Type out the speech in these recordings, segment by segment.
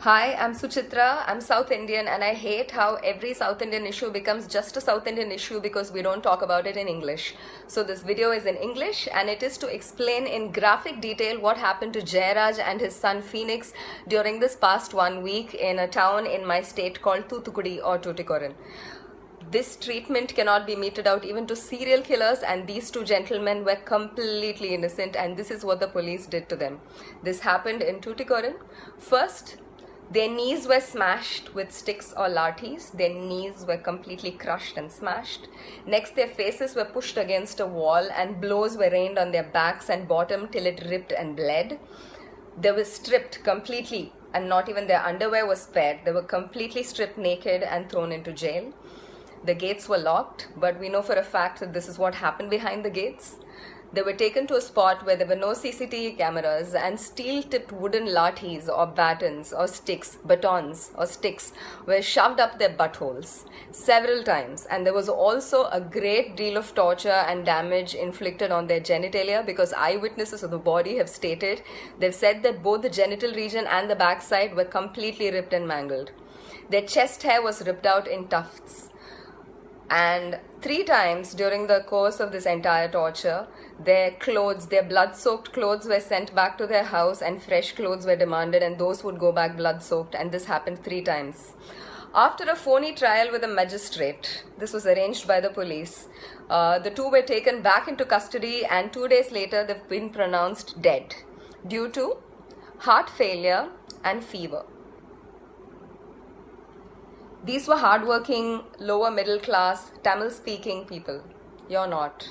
Hi, I'm Suchitra. I'm South Indian, and I hate how every South Indian issue becomes just a South Indian issue because we don't talk about it in English. So, this video is in English, and it is to explain in graphic detail what happened to Jayaraj and his son Phoenix during this past 1 week in a town in my state called Thoothukudi or Tuticorin. This treatment cannot be meted out even to serial killers, and these two gentlemen were completely innocent, and this is what the police did to them. This happened in Tuticorin. First, their knees were smashed with sticks or lathis. Their knees were completely crushed and smashed. Next, their faces were pushed against a wall and blows were rained on their backs and bottom till it ripped and bled. They were stripped completely, and not even their underwear was spared. They were completely stripped naked and thrown into jail. The gates were locked, but we know for a fact that this is what happened behind the gates. They were taken to a spot where there were no CCTV cameras, and steel-tipped wooden lathis or batons or sticks, batons or sticks were shoved up their buttholes several times. And there was also a great deal of torture and damage inflicted on their genitalia, because eyewitnesses of the body have stated, they've said that both the genital region and the backside were completely ripped and mangled. Their chest hair was ripped out in tufts. And 3 times during the course of this entire torture, their clothes, their blood-soaked clothes were sent back to their house, and fresh clothes were demanded, and those would go back blood-soaked, and this happened 3 times. After a phony trial with a magistrate, this was arranged by the police, the two were taken back into custody, and 2 days later they've been pronounced dead due to heart failure and fever. These were hardworking, lower middle class, Tamil speaking people. You're not.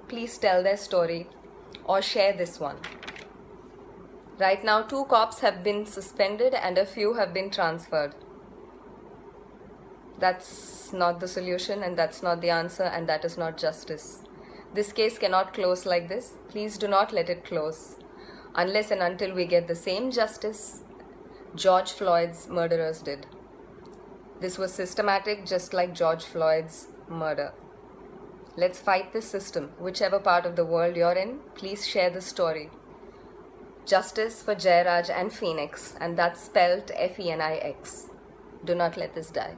Please tell their story or share this one. Right now, 2 cops have been suspended and a few have been transferred. That's not the solution, and that's not the answer, and that is not justice. This case cannot close like this. Please do not let it close unless and until we get the same justice George Floyd's murderers did. This was systematic, just like George Floyd's murder. Let's fight this system. Whichever part of the world you're in, please share the story. Justice for Jayaraj and Phoenix, and that's spelled Phoenix. Do not let this die.